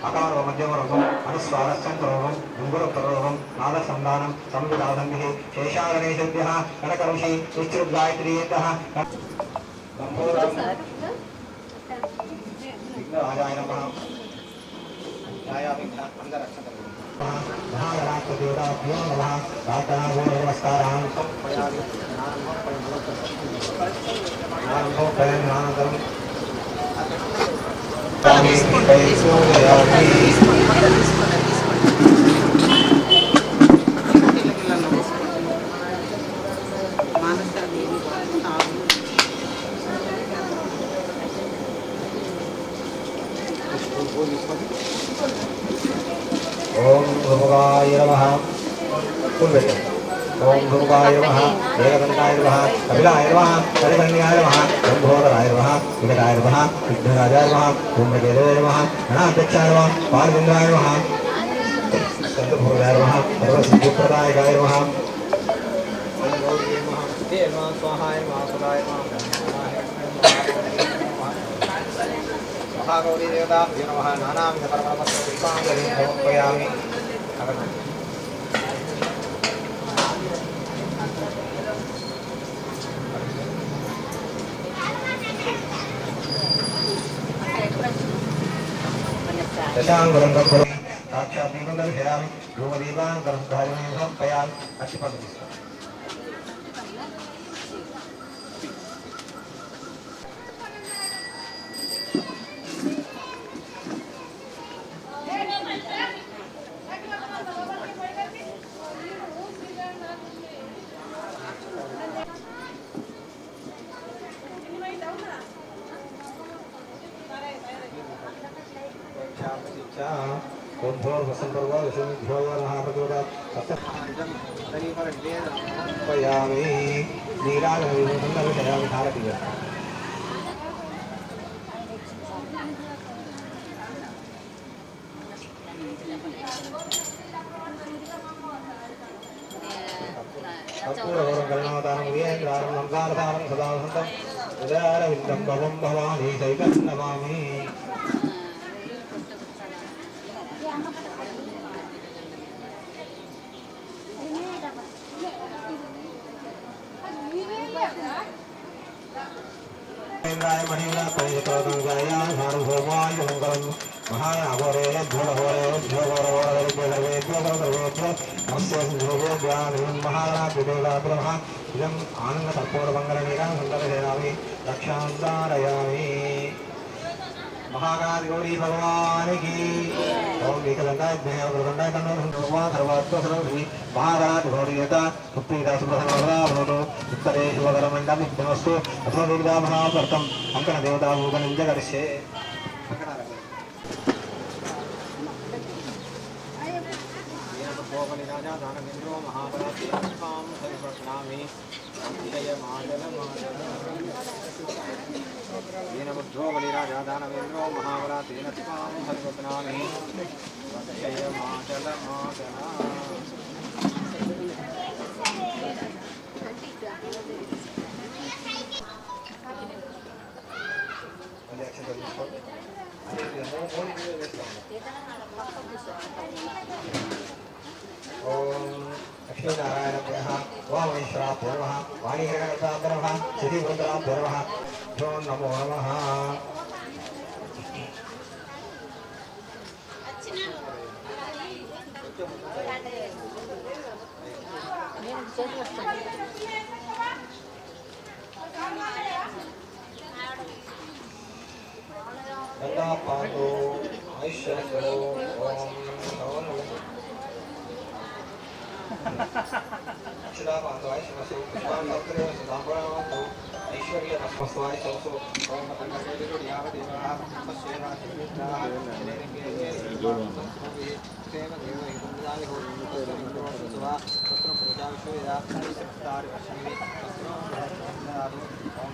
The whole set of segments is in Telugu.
అకారో మధ్యమరోగం అనుస్వారస్యంతరోగం దుంగురప్రరోగం నాదసంధానం సంవిధాదంభిః శేషాగణేశభ్యః కనకరుషి విష్ణుగాయత్రీయతః విఘ్నరాజాయ నమః ఛాయావిఘ్న అంగరక్షణ महागणाधिदेवताभ्यो नमः प्रार्थनाभ्यो नमस्कारान् समर्पयामि ओम भगवाय नमः ओम भगवाय नमः एकदंताय नमः कपिलाय नमः कलिकन्याय नमः लंबोदराय नमः विकटाय नमः विघ्नराजाय नमः धूम्रकेतवे नमः गणाध्यक्षाय नमः पालचंद्राय नमः संतभोगाय नमः सर्वसिद्धिप्रदायकाय नमः स्वाहाय नमः सदाय नमः महागौरी देवताभ्यो नमः नानाविध परमस्य पुष्पाञ्जलिं समर्पयामि दशांगुरं गम्भीरं साक्षात् दीपं दर्शयामि धूमदीपाङ्करं धारयामि समर्पयामि अक्षिपतिः भवानी सैकं नमामि आनंद कर्पूर मंगल संदर्शयामि रक्षांतारयामि महागणाधि गौरी भगवान की ओम एकदंताय भगवंताय तन्नो सर्वात्म सर्वश्री महागणाधि गौरी देवता सुप्रीता सुप्रसन्नवरदा भवतु उत्तरे शिवकरमण्डलं विघ्नमस्तु अथो वेदा महावर्तम् अंकन देवता भूगनं जगर्षे राजा दानवेन्द्रो महाबलाति अस्मां हरिप्रश्नामि दीनबुद्धो बलिराजा दानवेन्द्रो महाबलाति अस्मां हरिप्रश्नामि ओम लक्ष्मीनारायण वामय वाणीश्वराभ्यो नमः वाणीहिरण्यगर्भाभ्यो नमः सिद्धिवृन्दाभ्यो नमः भ्यो नमो नमः गंगा पातो ऐश्वर्यो ओम नमो अक्षरा पातो ऐश्वर्यो पुष्पान् भक्तरे सदाम्बरावतो ऐश्वर्य नमस्वाय सोसो ओम नमः यावदेवः तस्येना चित्ताः नेनिके सेव देव हितुदाय हो सुवा तत्र पूजा विषयदा सत्तार पश्चिमे तत्र ओम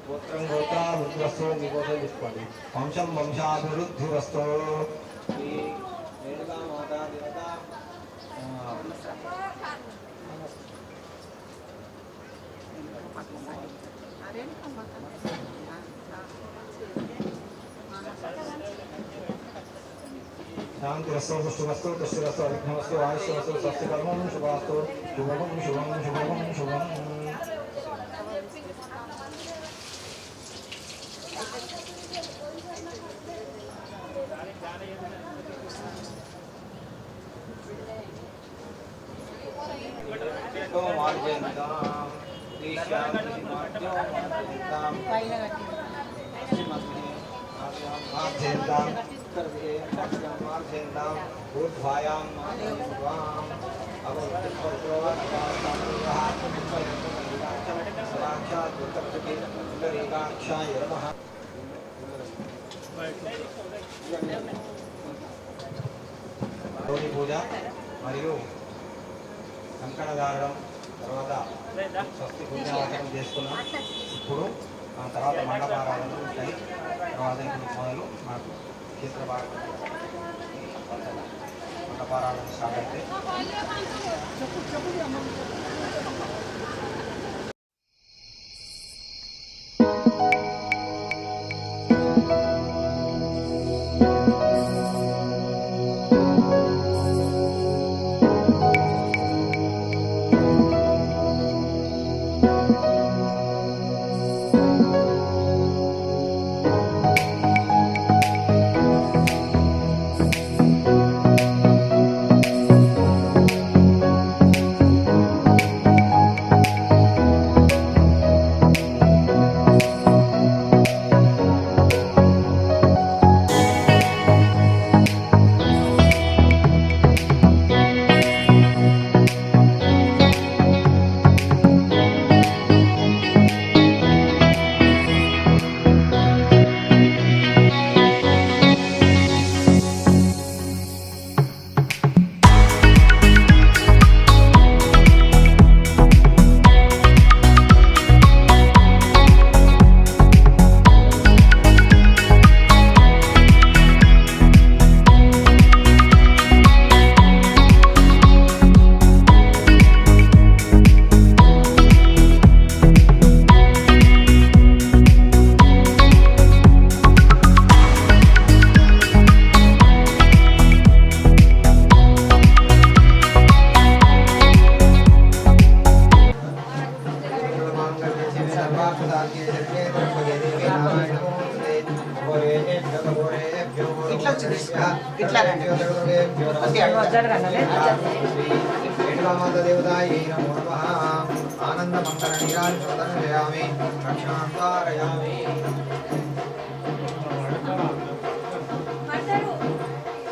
गोत्रं गोत्राभिवृद्धिरस्तु निगोत्रे विष्पति वंशं वंशाभिवृद्धिरस्तु देवता माता देवता शांतिरस्तु सुष्ठुरस्तु तुष्टिरस्तु अविघ्नमस्तु आयुष्यमस्तु स्वस्तिकर्मं शुभास्तु शुभं शुभं शुभं शुभं పూజ మరియు కంకణదారడం తర్వాత స్వస్తి పూజావచనం చేసుకున్నాం. ఇప్పుడు ఆ తర్వాత మండపారాధన ఉంటాయి. తర్వాత మొదలు మాకు మండపారాధన స్టార్ట్ అయితే ఇట్లా వచ్చింది ఇట్లా రండి ఆనందమంగళయామి రక్షాంతారయామి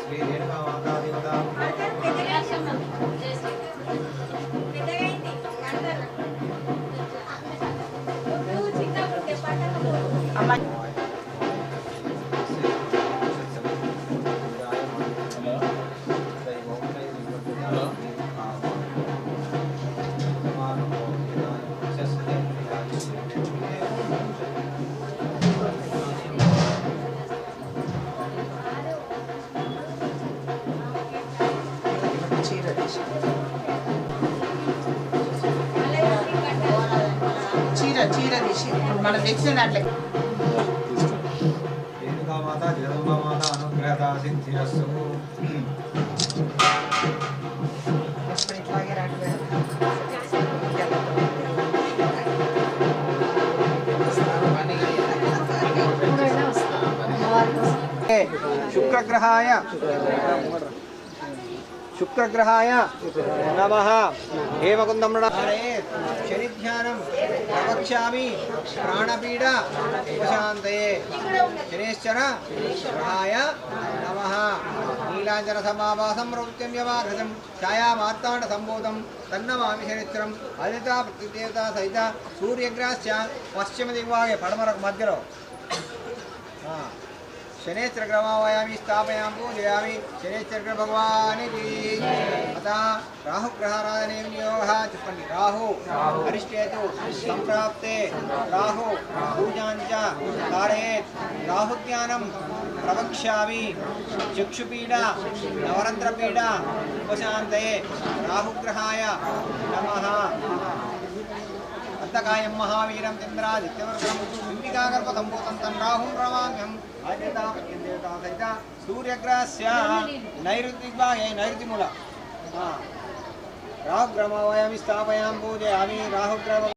శ్రీ రేణుకామాతా దేవతా అమ్మాయి చీర తీసి చీర తీసి మనం తెచ్చిన దాంట్లో రేణుకామాత జగదంబామాత అనుగ్రహత సిద్ధిరస్సు ఎప్పుడు ఇట్లాగే రాండి శుక్రగ్రహాయ నమః హేమకుందం శనిధ్యానం ప్రవక్ష్యామి ప్రాణపీడ ఉపశాంతయే శనేశ్వర గ్రహాయ నమః నీలాంజన సమావాసం ప్రవృత్యం యమాఘృతం ఛాయామార్తాండ సంబోధం తన్నమామి శనిశ్వరం అదితా ప్రతిదేవత సహిత సూర్యగ్రహశ్చ పశ్చిమ దిగ్వాగే పడమర మధ్యలో शनेश्वर ग्रहमावयामी स्थापयाम पूजयामी शनेश्वर ग्रह भगवान की अतः राहु ग्रहाराधने योगः चुप्पन्नि राहु अरिष्टेतु संप्राप्ते राहु पूजाञ्च कारयेत् राहु ज्ञानं प्रवक्ष्यामि चक्षुपीडा नवरन्त्रपीडा उपशान्तये राहु ग्रहाय नमः अन्तकायं महावीरं चन्द्रादित्यवर्गं बिम्बिकागर्भसम्भूतं तन्राहुं रमाम्यहम् आद्यता देवता सहित सूर्यग्रहस्य नैऋतिग्भागे नैऋतिमूल राहुग्रहमावयामि स्थापयामि पूजयामि राहुग्रह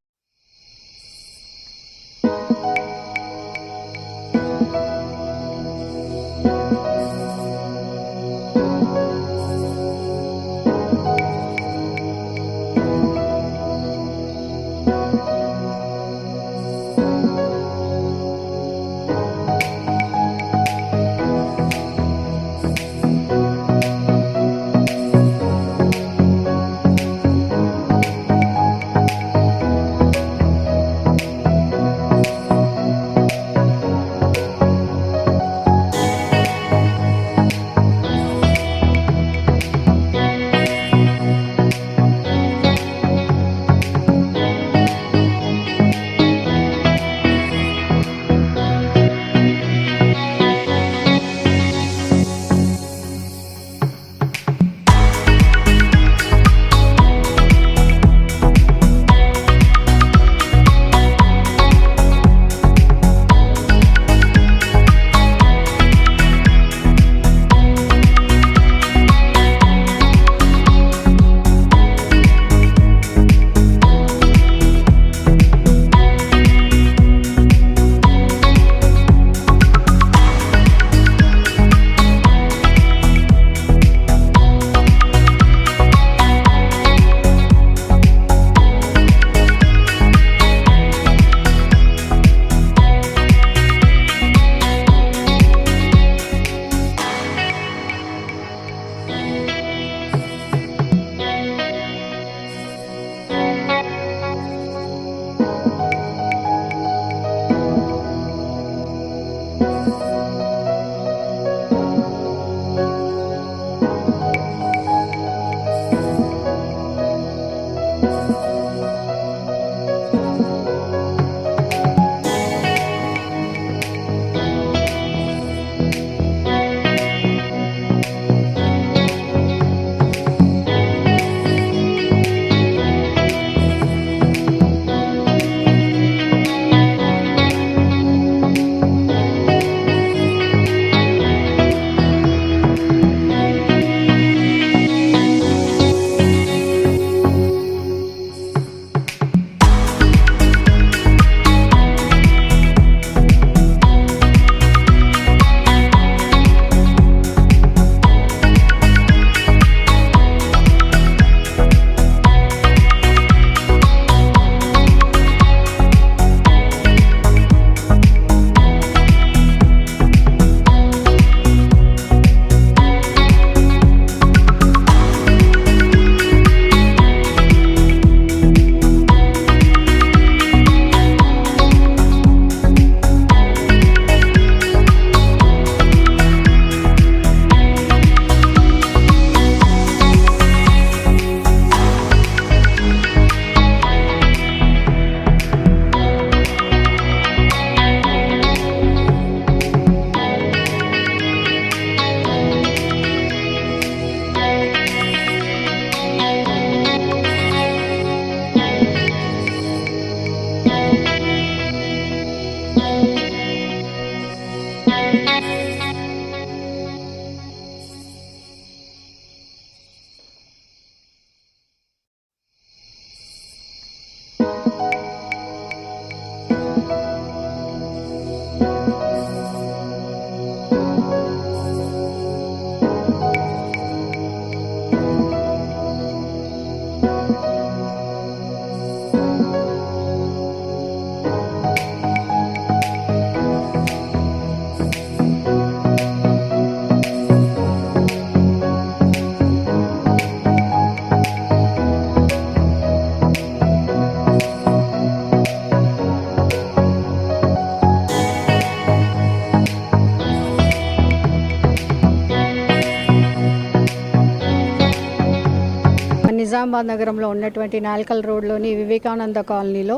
నిజామాబాద్ నగరంలో ఉన్నటువంటి నాల్కల్ రోడ్లోని వివేకానంద కాలనీలో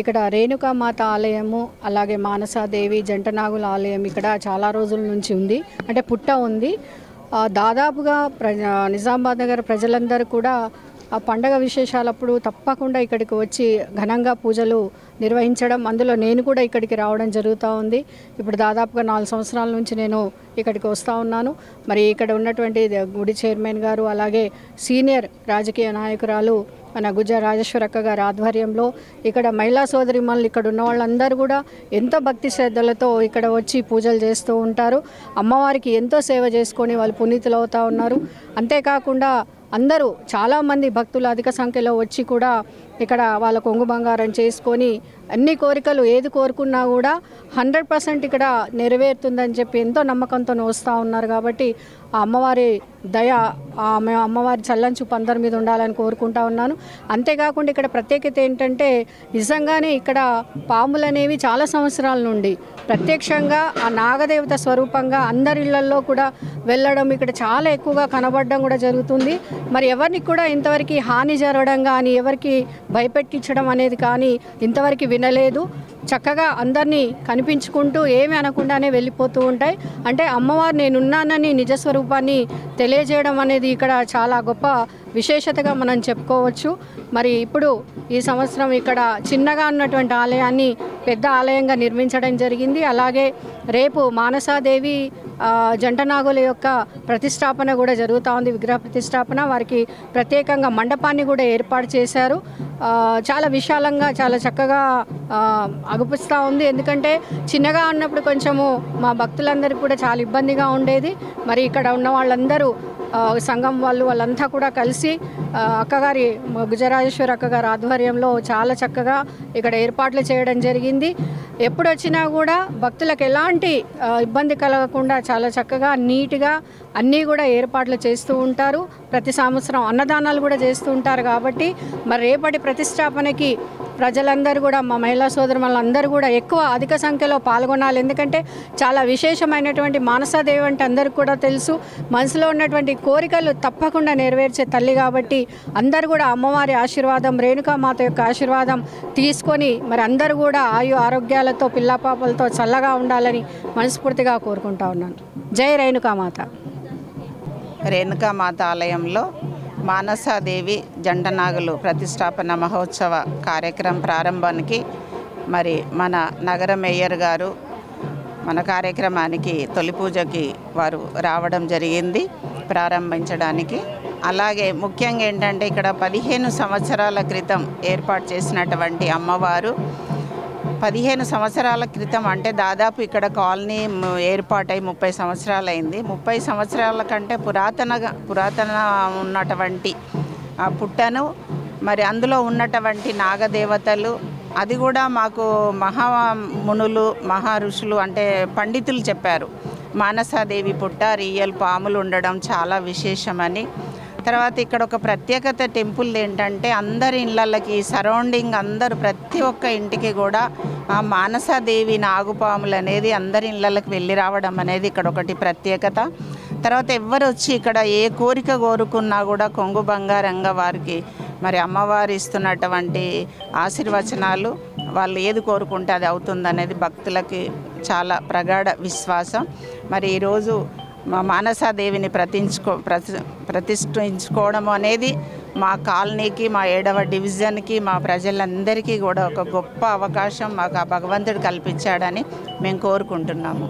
ఇక్కడ రేణుకామాత ఆలయము, అలాగే మానసాదేవి జంటనాగుల ఆలయం ఇక్కడ చాలా రోజుల నుంచి ఉంది, అంటే పుట్ట ఉంది. దాదాపుగా నిజామాబాద్ నగర ప్రజలందరూ కూడా ఆ పండగ విశేషాలప్పుడు తప్పకుండా ఇక్కడికి వచ్చి ఘనంగా పూజలు నిర్వహించడం, అందులో నేను కూడా ఇక్కడికి రావడం జరుగుతూ ఉంది. ఇప్పుడు దాదాపుగా 4 సంవత్సరాల నుంచి నేను ఇక్కడికి వస్తూ ఉన్నాను. మరి ఇక్కడ ఉన్నటువంటి గుడి చైర్మన్ గారు, అలాగే సీనియర్ రాజకీయ నాయకురాలు మన గుజ్జా రాజేశ్వరక్క గారి ఆధ్వర్యంలో ఇక్కడ మహిళా సోదరిమణులు ఇక్కడ ఉన్న వాళ్ళందరూ కూడా ఎంతో భక్తి శ్రద్ధలతో ఇక్కడ వచ్చి పూజలు చేస్తూ ఉంటారు. అమ్మవారికి ఎంతో సేవ చేసుకొని వాళ్ళు పునీతులు అవుతూ ఉన్నారు. అంతేకాకుండా అందరూ చాలామంది భక్తులు అధిక సంఖ్యలో వచ్చి కూడా ఇక్కడ వాళ్ళ కొంగు బంగారం చేసుకొని అన్ని కోరికలు ఏది కోరుకున్నా కూడా 100% ఇక్కడ నెరవేరుతుందని చెప్పి ఎంతో నమ్మకంతో వస్తూ ఉన్నారు. కాబట్టి ఆ అమ్మవారి దయ, అమ్మవారి చల్లంచూపు అందరి మీద ఉండాలని కోరుకుంటా ఉన్నాను. అంతేకాకుండా ఇక్కడ ప్రత్యేకత ఏంటంటే నిజంగానే ఇక్కడ పాములు అనేవి చాలా సంవత్సరాల నుండి ప్రత్యక్షంగా ఆ నాగదేవత స్వరూపంగా అందరి ఇళ్లలో కూడా వెళ్ళడం ఇక్కడ చాలా ఎక్కువగా కనబడడం కూడా జరుగుతుంది. మరి ఎవరికి కూడా ఇంతవరకు హాని జరగడం కానీ, ఎవరికి భయపెట్టించడం అనేది కానీ ఇంతవరకు వినలేదు. చక్కగా అందరినీ కనిపించుకుంటూ ఏమి అనకుండానే వెళ్ళిపోతూ ఉంటాయి. అంటే అమ్మవారు నేనున్నానని నిజస్వరూపాన్ని తెలియజేయడం అనేది ఇక్కడ చాలా గొప్ప విశేషతగా మనం చెప్పుకోవచ్చు. మరి ఇప్పుడు ఈ సంవత్సరం ఇక్కడ చిన్నగా ఉన్నటువంటి ఆలయాన్ని పెద్ద ఆలయంగా నిర్మించడం జరిగింది. అలాగే రేపు మానసాదేవి జంటనాగుల యొక్క ప్రతిష్టాపన కూడా జరుగుతూ ఉంది, విగ్రహ ప్రతిష్టాపన. వారికి ప్రత్యేకంగా మండపాన్ని కూడా ఏర్పాటు చేశారు. చాలా విశాలంగా చాలా చక్కగా అగుపిస్తూ ఉంది. ఎందుకంటే చిన్నగా ఉన్నప్పుడు కొంచెము మా భక్తులందరికీ కూడా చాలా ఇబ్బందిగా ఉండేది. మరి ఇక్కడ ఉన్న వాళ్ళందరూ సంఘం వాళ్ళంతా కూడా కలిసి అక్కగారి గుజరాజేశ్వరి అక్కగారి ఆధ్వర్యంలో చాలా చక్కగా ఇక్కడ ఏర్పాట్లు చేయడం జరిగింది. ఎప్పుడు వచ్చినా కూడా భక్తులకు ఎలాంటి ఇబ్బంది కలగకుండా చాలా చక్కగా నీట్గా అన్నీ కూడా ఏర్పాట్లు చేస్తూ ఉంటారు. ప్రతి సంవత్సరం అన్నదానాలు కూడా చేస్తూ ఉంటారు. కాబట్టి మరి రేపటి ప్రతిష్టాపనకి ప్రజలందరూ కూడా, మా మహిళా సోదరులందరూ కూడా ఎక్కువ అధిక సంఖ్యలో పాల్గొనాలి. ఎందుకంటే చాలా విశేషమైనటువంటి మానసాదేవి అంటే అందరికీ కూడా తెలుసు. మనసులో ఉన్నటువంటి కోరికలు తప్పకుండా నెరవేర్చే తల్లి. కాబట్టి అందరూ కూడా అమ్మవారి ఆశీర్వాదం, రేణుకామాత యొక్క ఆశీర్వాదం తీసుకొని మరి అందరూ కూడా ఆయు ఆరోగ్యాలతో పిల్లపాపలతో చల్లగా ఉండాలని మనస్ఫూర్తిగా కోరుకుంటా ఉన్నాను. జై రేణుకామాత. రేణుకామాత ఆలయంలో మానసాదేవి జంటనాగులు ప్రతిష్టాపన మహోత్సవ కార్యక్రమం ప్రారంభానికి మరి మన నగర మేయర్ గారు మన కార్యక్రమానికి తొలి పూజకి వారు రావడం జరిగింది ప్రారంభించడానికి. అలాగే ముఖ్యంగా ఏంటంటే ఇక్కడ 15 సంవత్సరాల క్రితం ఏర్పాటు చేసినటువంటి అమ్మవారు 15 సంవత్సరాల క్రితం అంటే దాదాపు ఇక్కడ కాలనీ ఏర్పాటై 30 సంవత్సరాలు అయింది. 30 సంవత్సరాల కంటే పురాతన ఉన్నటువంటి పుట్టను మరి అందులో ఉన్నటువంటి నాగదేవతలు, అది కూడా మాకు మహామునులు మహా ఋషులు అంటే పండితులు చెప్పారు. మానసాదేవి పుట్ట రియల్ పాములు ఉండడం చాలా విశేషమని. తర్వాత ఇక్కడ ఒక ప్రత్యేకత టెంపుల్ ఏంటంటే అందరి ఇళ్ళకి సరౌండింగ్ అందరూ ప్రతి ఒక్క ఇంటికి కూడా ఆ మానసాదేవి నాగుపాములు అనేది అందరి ఇళ్ళకి వెళ్ళి రావడం అనేది ఇక్కడ ఒకటి ప్రత్యేకత. తర్వాత ఎవరు వచ్చి ఇక్కడ ఏ కోరిక కోరుకున్నా కూడా కొంగు బంగారంగా వారికి మరి అమ్మవారు ఇస్తున్నటువంటి ఆశీర్వచనాలు, వాళ్ళు ఏది కోరుకుంటే అది అవుతుందనేది భక్తులకి చాలా ప్రగాఢ విశ్వాసం. మరి ఈరోజు మా మానసాదేవిని ప్రతిష్ఠించుకోవడం అనేది మా కాలనీకి, మా 7వ డివిజన్కి, మా ప్రజలందరికీ కూడా ఒక గొప్ప అవకాశం మాకు ఆ భగవంతుడు కల్పించాడని మేము కోరుకుంటున్నాము.